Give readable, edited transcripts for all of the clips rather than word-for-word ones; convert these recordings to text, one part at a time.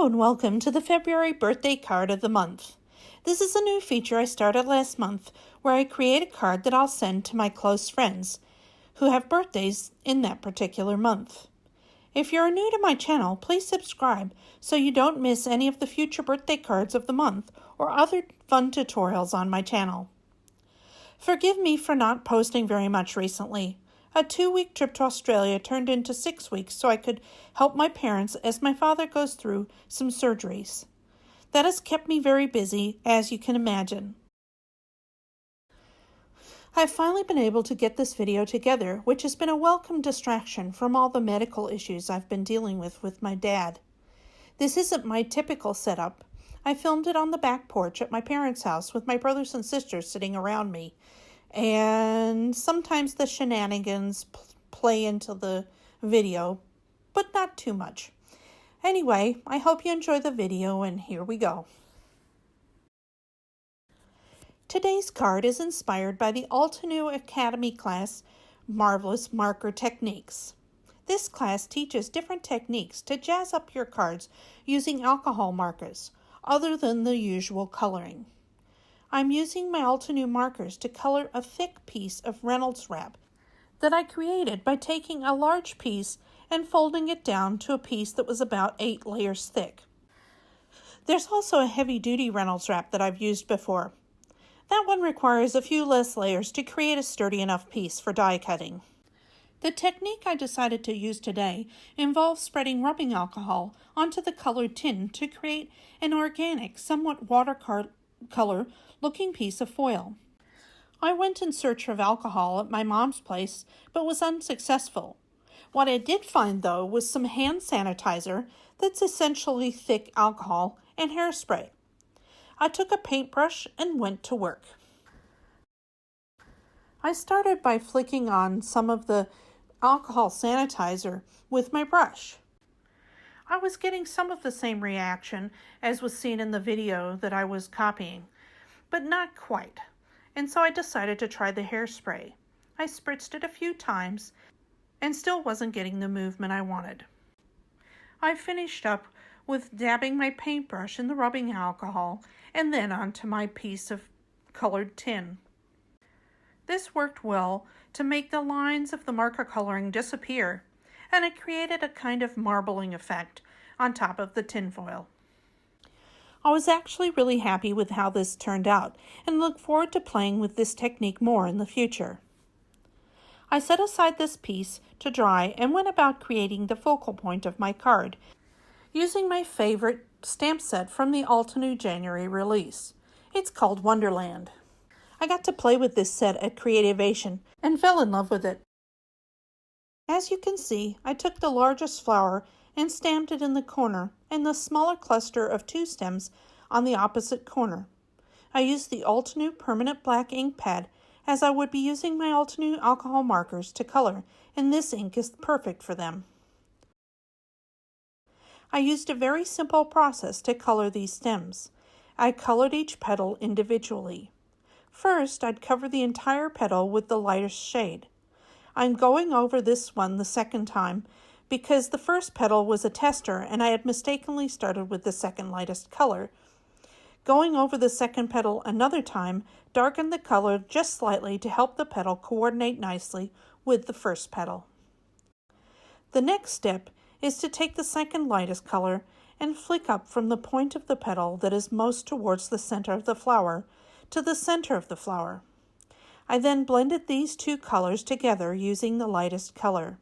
Hello and welcome to the February birthday card of the month. This is a new feature I started last month where I create a card that I'll send to my close friends who have birthdays in that particular month. If you're new to my channel, please subscribe so you don't miss any of the future birthday cards of the month or other fun tutorials on my channel. Forgive me for not posting very much recently. A 2-week trip to Australia turned into 6 weeks so I could help my parents as my father goes through some surgeries. That has kept me very busy, as you can imagine. I've finally been able to get this video together, which has been a welcome distraction from all the medical issues I've been dealing with my dad. This isn't my typical setup. I filmed it on the back porch at my parents' house with my brothers and sisters sitting around me. And sometimes the shenanigans play into the video, but not too much. Anyway, I hope you enjoy the video, and here we go. Today's card is inspired by the Altenew Academy class, Marvelous Marker Techniques. This class teaches different techniques to jazz up your cards using alcohol markers, other than the usual coloring. I'm using my Altenew markers to color a thick piece of Reynolds wrap that I created by taking a large piece and folding it down to a piece that was about 8 layers thick. There's also a heavy-duty Reynolds wrap that I've used before. That one requires a few less layers to create a sturdy enough piece for die cutting. The technique I decided to use today involves spreading rubbing alcohol onto the colored tin to create an organic, somewhat watercolor looking piece of foil. I went in search of alcohol at my mom's place, but was unsuccessful. What I did find, though, was some hand sanitizer that's essentially thick alcohol and hairspray. I took a paintbrush and went to work. I started by flicking on some of the alcohol sanitizer with my brush. I was getting some of the same reaction as was seen in the video that I was copying, but not quite, and so I decided to try the hairspray. I spritzed it a few times and still wasn't getting the movement I wanted. I finished up with dabbing my paintbrush in the rubbing alcohol and then onto my piece of colored tin. This worked well to make the lines of the marker coloring disappear, and it created a kind of marbling effect on top of the tinfoil. I was actually really happy with how this turned out and look forward to playing with this technique more in the future. I set aside this piece to dry and went about creating the focal point of my card using my favorite stamp set from the Altenew January release. It's called Wonderland. I got to play with this set at Creativation and fell in love with it. As you can see, I took the largest flower and stamped it in the corner and the smaller cluster of 2 stems on the opposite corner. I used the Altenew permanent black ink pad as I would be using my Altenew alcohol markers to color, and this ink is perfect for them. I used a very simple process to color these stems. I colored each petal individually. First, I'd cover the entire petal with the lightest shade. I'm going over this one the second time because the first petal was a tester and I had mistakenly started with the second lightest color. Going over the second petal another time darkened the color just slightly to help the petal coordinate nicely with the first petal. The next step is to take the second lightest color and flick up from the point of the petal that is most towards the center of the flower to the center of the flower. I then blended these 2 colors together using the lightest color.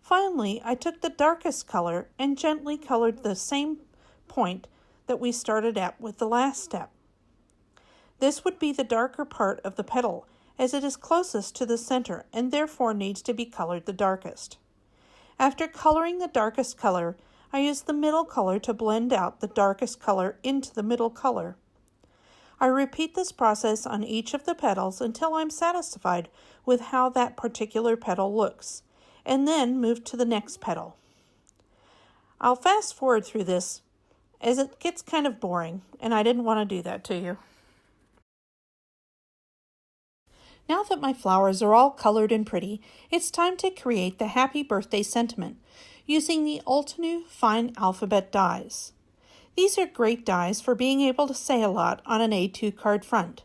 Finally, I took the darkest color and gently colored the same point that we started at with the last step. This would be the darker part of the petal, as it is closest to the center and therefore needs to be colored the darkest. After coloring the darkest color, I used the middle color to blend out the darkest color into the middle color. I repeat this process on each of the petals until I'm satisfied with how that particular petal looks, and then move to the next petal. I'll fast forward through this as it gets kind of boring, and I didn't want to do that to you. Now that my flowers are all colored and pretty, it's time to create the happy birthday sentiment using the Altenew fine alphabet dies. These are great dies for being able to say a lot on an A2 card front.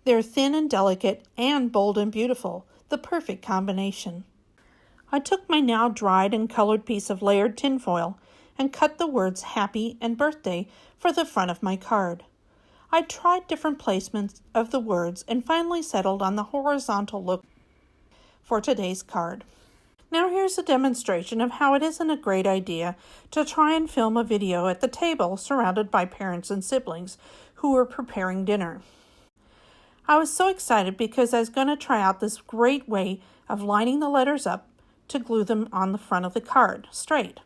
They're thin and delicate and bold and beautiful, the perfect combination. I took my now dried and colored piece of layered tinfoil and cut the words Happy and Birthday for the front of my card. I tried different placements of the words and finally settled on the horizontal look for today's card. Now here's a demonstration of how it isn't a great idea to try and film a video at the table surrounded by parents and siblings who were preparing dinner. I was so excited because I was going to try out this great way of lining the letters up to glue them on the front of the card straight.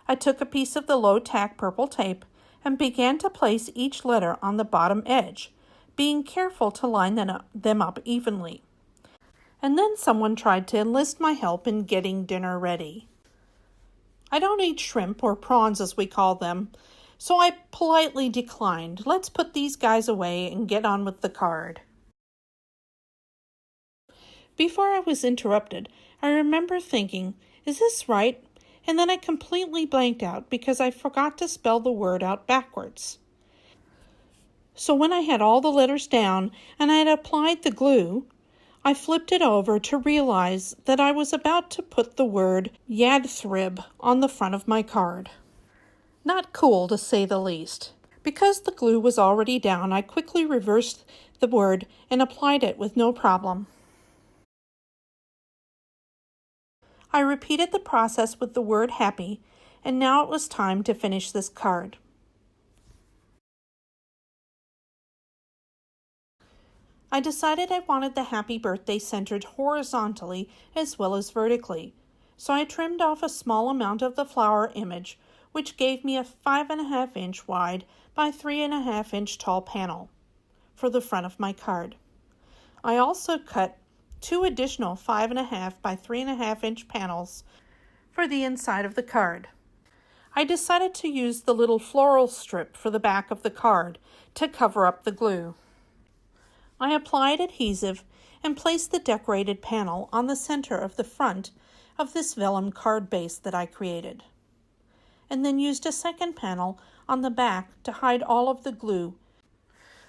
I took a piece of the low-tack purple tape and began to place each letter on the bottom edge, being careful to line them up evenly. And then someone tried to enlist my help in getting dinner ready. I don't eat shrimp, or prawns as we call them, so I politely declined. Let's put these guys away and get on with the card. Before I was interrupted, I remember thinking, is this right? And then I completely blanked out because I forgot to spell the word out backwards. So when I had all the letters down and I had applied the glue, I flipped it over to realize that I was about to put the word Yadthrib on the front of my card. Not cool, to say the least. Because the glue was already down, I quickly reversed the word and applied it with no problem. I repeated the process with the word Happy, and now it was time to finish this card. I decided I wanted the happy birthday centered horizontally as well as vertically, so I trimmed off a small amount of the flower image, which gave me a 5.5 inch wide by 3.5 inch tall panel for the front of my card. I also cut 2 additional 5.5 by 3.5 inch panels for the inside of the card. I decided to use the little floral strip for the back of the card to cover up the glue. I applied adhesive and placed the decorated panel on the center of the front of this vellum card base that I created, and then used a second panel on the back to hide all of the glue.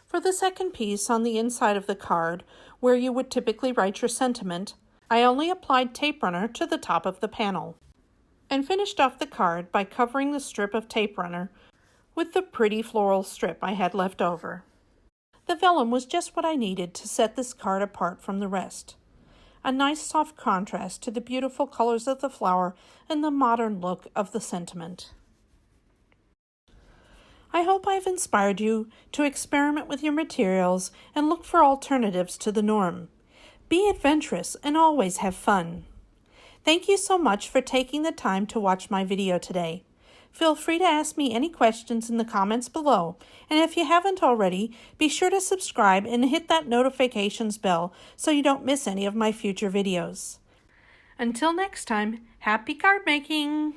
For the second piece on the inside of the card, where you would typically write your sentiment, I only applied tape runner to the top of the panel, and finished off the card by covering the strip of tape runner with the pretty floral strip I had left over. The vellum was just what I needed to set this card apart from the rest. A nice soft contrast to the beautiful colors of the flower and the modern look of the sentiment. I hope I've inspired you to experiment with your materials and look for alternatives to the norm. Be adventurous and always have fun. Thank you so much for taking the time to watch my video today. Feel free to ask me any questions in the comments below, and if you haven't already, be sure to subscribe and hit that notifications bell so you don't miss any of my future videos. Until next time, happy card making!